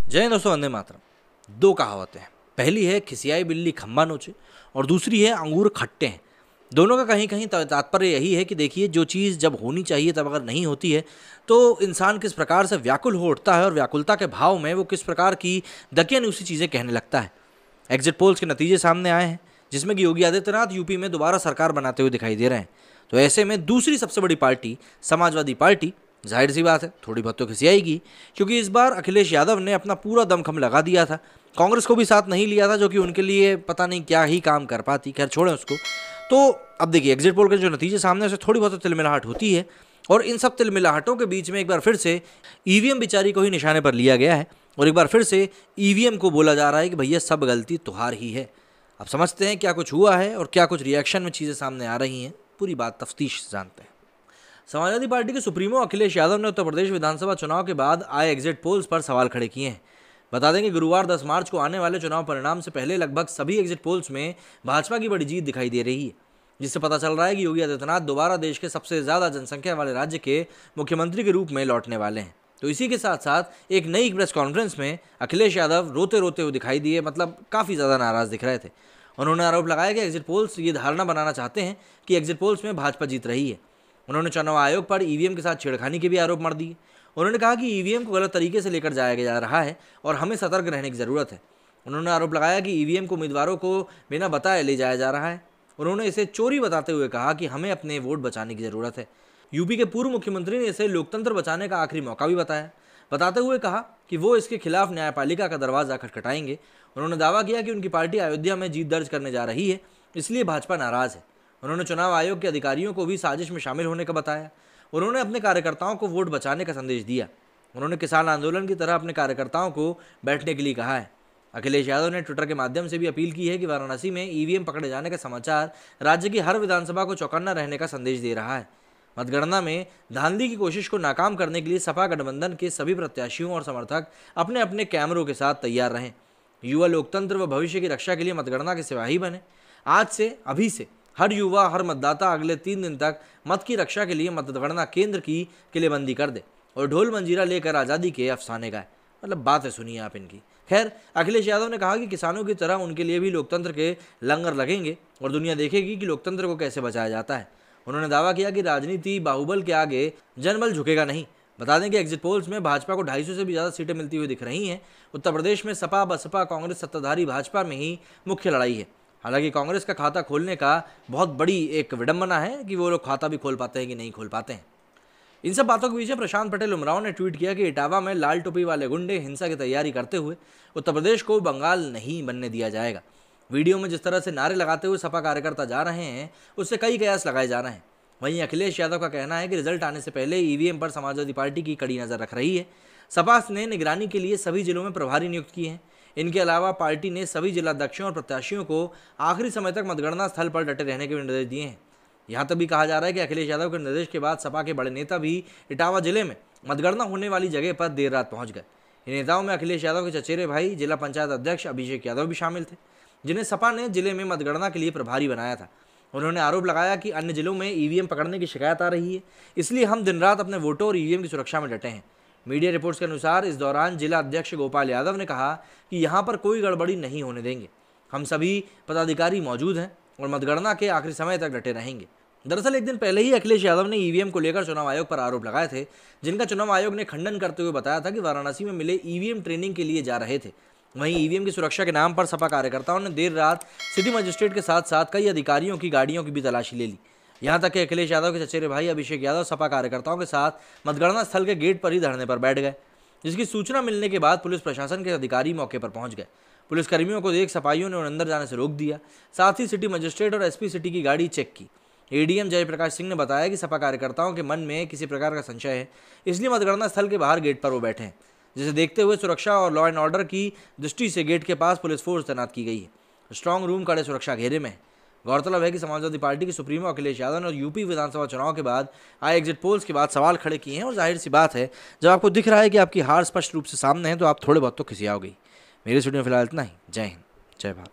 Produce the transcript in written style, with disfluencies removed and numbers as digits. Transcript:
जय हिंद दोस्तों, वंदे मातरम। दो कहावतें हैं। पहली है खिसियाई बिल्ली खंबा नोचे और दूसरी है अंगूर खट्टे हैं। दोनों का कहीं कहीं तात्पर्य यही है कि देखिए, जो चीज़ जब होनी चाहिए तब अगर नहीं होती है तो इंसान किस प्रकार से व्याकुल हो उठता है और व्याकुलता के भाव में वो किस प्रकार की दकियानुसी चीज़ें कहने लगता है। एग्जिट पोल्स के नतीजे सामने आए हैं जिसमें कि योगी आदित्यनाथ यूपी में दोबारा सरकार बनाते हुए दिखाई दे रहे हैं। तो ऐसे में दूसरी सबसे बड़ी पार्टी समाजवादी पार्टी, जाहिर सी बात है थोड़ी बहुत तो खिसियाएगी, क्योंकि इस बार अखिलेश यादव ने अपना पूरा दमखम लगा दिया था। कांग्रेस को भी साथ नहीं लिया था, जो कि उनके लिए पता नहीं क्या ही काम कर पाती। खैर छोड़ें उसको। तो अब देखिए, एग्जिट पोल के जो नतीजे सामने उससे थोड़ी बहुत तो तिलमिलाहट होती है और इन सब तिलमिलाहटों के बीच में एक बार फिर से ईवीएम बिचारी को ही निशाने पर लिया गया है और एक बार फिर से ईवीएम को बोला जा रहा है कि भैया सब गलती तुम्हार ही है। अब समझते हैं क्या कुछ हुआ है और क्या कुछ रिएक्शन में चीज़ें सामने आ रही हैं। पूरी बात तफ्तीश जानते हैं। समाजवादी पार्टी के सुप्रीमो अखिलेश यादव ने उत्तर प्रदेश विधानसभा चुनाव के बाद आए एग्जिट पोल्स पर सवाल खड़े किए हैं। बता दें कि गुरुवार 10 मार्च को आने वाले चुनाव परिणाम से पहले लगभग सभी एग्जिट पोल्स में भाजपा की बड़ी जीत दिखाई दे रही है, जिससे पता चल रहा है कि योगी आदित्यनाथ दोबारा देश के सबसे ज़्यादा जनसंख्या वाले राज्य के मुख्यमंत्री के रूप में लौटने वाले हैं। तो इसी के साथ साथ एक नई प्रेस कॉन्फ्रेंस में अखिलेश यादव रोते रोते हुए दिखाई दिए, मतलब काफ़ी ज़्यादा नाराज़ दिख रहे थे। उन्होंने आरोप लगाया कि एग्जिट पोल्स ये धारणा बनाना चाहते हैं कि एग्जिट पोल्स में भाजपा जीत रही है। उन्होंने चुनाव आयोग पर ईवीएम के साथ छेड़खानी के भी आरोप मर दिए। उन्होंने कहा कि ईवीएम को गलत तरीके से लेकर जाया जा रहा है और हमें सतर्क रहने की ज़रूरत है। उन्होंने आरोप लगाया कि ईवीएम को उम्मीदवारों को बिना बताए ले जाया जा रहा है। उन्होंने इसे चोरी बताते हुए कहा कि हमें अपने वोट बचाने की ज़रूरत है। यूपी के पूर्व मुख्यमंत्री ने इसे लोकतंत्र बचाने का आखिरी मौका भी बताया, बताते हुए कहा कि वो इसके खिलाफ न्यायपालिका का दरवाज़ा खटखटाएंगे। उन्होंने दावा किया कि उनकी पार्टी अयोध्या में जीत दर्ज करने जा रही है, इसलिए भाजपा नाराज़ है। उन्होंने चुनाव आयोग के अधिकारियों को भी साजिश में शामिल होने का बताया। उन्होंने अपने कार्यकर्ताओं को वोट बचाने का संदेश दिया। उन्होंने किसान आंदोलन की तरह अपने कार्यकर्ताओं को बैठने के लिए कहा है। अखिलेश यादव ने ट्विटर के माध्यम से भी अपील की है कि वाराणसी में ईवीएम पकड़े जाने का समाचार राज्य की हर विधानसभा को चौकन्ना रहने का संदेश दे रहा है। मतगणना में धांधली की कोशिश को नाकाम करने के लिए सपा गठबंधन के सभी प्रत्याशियों और समर्थक अपने अपने कैमरों के साथ तैयार रहें। युवा लोकतंत्र व भविष्य की रक्षा के लिए मतगणना के सिपाही बने। आज से, अभी से हर युवा, हर मतदाता अगले 3 दिन तक मत की रक्षा के लिए मतगणना केंद्र की किलेबंदी कर दे और ढोल मंजीरा लेकर आज़ादी के अफसाने गाए। मतलब बात है, सुनिए आप इनकी। खैर, अखिलेश यादव ने कहा कि किसानों की तरह उनके लिए भी लोकतंत्र के लंगर लगेंगे और दुनिया देखेगी कि लोकतंत्र को कैसे बचाया जाता है। उन्होंने दावा किया कि राजनीति बाहुबल के आगे जनबल झुकेगा नहीं। बता दें कि एग्जिट पोल्स में भाजपा को 250 से भी ज़्यादा सीटें मिलती हुई दिख रही हैं। उत्तर प्रदेश में सपा, बसपा, कांग्रेस सत्ताधारी भाजपा में ही मुख्य लड़ाई है। हालांकि कांग्रेस का खाता खोलने का बहुत बड़ी एक विडंबना है कि वो लोग खाता भी खोल पाते हैं कि नहीं खोल पाते हैं। इन सब बातों के बीच प्रशांत पटेल उमराव ने ट्वीट किया कि इटावा में लाल टोपी वाले गुंडे हिंसा की तैयारी करते हुए उत्तर प्रदेश को बंगाल नहीं बनने दिया जाएगा। वीडियो में जिस तरह से नारे लगाते हुए सपा कार्यकर्ता जा रहे हैं, उससे कई कयास लगाए जा रहे हैं। वहीं अखिलेश यादव का कहना है कि रिजल्ट आने से पहले ईवीएम पर समाजवादी पार्टी की कड़ी नज़र रख रही है। सपा ने निगरानी के लिए सभी जिलों में प्रभारी नियुक्त किए हैं। इनके अलावा पार्टी ने सभी जिलाध्यक्षों और प्रत्याशियों को आखिरी समय तक मतगणना स्थल पर डटे रहने के भी निर्देश दिए हैं। यहाँ तक भी कहा जा रहा है कि अखिलेश यादव के निर्देश के बाद सपा के बड़े नेता भी इटावा जिले में मतगणना होने वाली जगह पर देर रात पहुँच गए। इन नेताओं में अखिलेश यादव के चचेरे भाई जिला पंचायत अध्यक्ष अभिषेक यादव भी शामिल थे, जिन्हें सपा ने जिले में मतगणना के लिए प्रभारी बनाया था। उन्होंने आरोप लगाया कि अन्य जिलों में ईवीएम पकड़ने की शिकायत आ रही है, इसलिए हम दिन रात अपने वोटों और ईवीएम की सुरक्षा में डटे हैं। मीडिया रिपोर्ट्स के अनुसार इस दौरान जिला अध्यक्ष गोपाल यादव ने कहा कि यहाँ पर कोई गड़बड़ी नहीं होने देंगे। हम सभी पदाधिकारी मौजूद हैं और मतगणना के आखिरी समय तक डटे रहेंगे। दरअसल एक दिन पहले ही अखिलेश यादव ने ईवीएम को लेकर चुनाव आयोग पर आरोप लगाए थे, जिनका चुनाव आयोग ने खंडन करते हुए बताया था कि वाराणसी में मिले ईवीएम ट्रेनिंग के लिए जा रहे थे। वहीं ईवीएम की सुरक्षा के नाम पर सपा कार्यकर्ताओं ने देर रात सिटी मजिस्ट्रेट के साथ साथ कई अधिकारियों की गाड़ियों की भी तलाशी ले ली। यहाँ तक कि अखिलेश यादव के चचेरे भाई अभिषेक यादव सपा कार्यकर्ताओं के साथ मतगणना स्थल के गेट पर ही धरने पर बैठ गए, जिसकी सूचना मिलने के बाद पुलिस प्रशासन के अधिकारी मौके पर पहुंच गए। पुलिसकर्मियों को देख सपाइयों ने अंदर जाने से रोक दिया। साथ ही सिटी मजिस्ट्रेट और एसपी सिटी की गाड़ी चेक की। एडीएम जयप्रकाश सिंह ने बताया कि सपा कार्यकर्ताओं के मन में किसी प्रकार का संशय है, इसलिए मतगणना स्थल के बाहर गेट पर वो बैठे हैं, जिसे देखते हुए सुरक्षा और लॉ एंड ऑर्डर की दृष्टि से गेट के पास पुलिस फोर्स तैनात की गई है। स्ट्रांग रूम कड़े सुरक्षा घेरे में है। गौरतलब है कि समाजवादी पार्टी के सुप्रीमो अखिलेश यादव ने यूपी विधानसभा चुनाव के बाद आए एग्जिट पोल्स के बाद सवाल खड़े किए हैं और जाहिर सी बात है, जब आपको दिख रहा है कि आपकी हार स्पष्ट रूप से सामने है तो आप थोड़े बहुत तो खिसियाओगे। मेरे स्टूडियो में फिलहाल इतना ही। जय हिंद, जय भारत।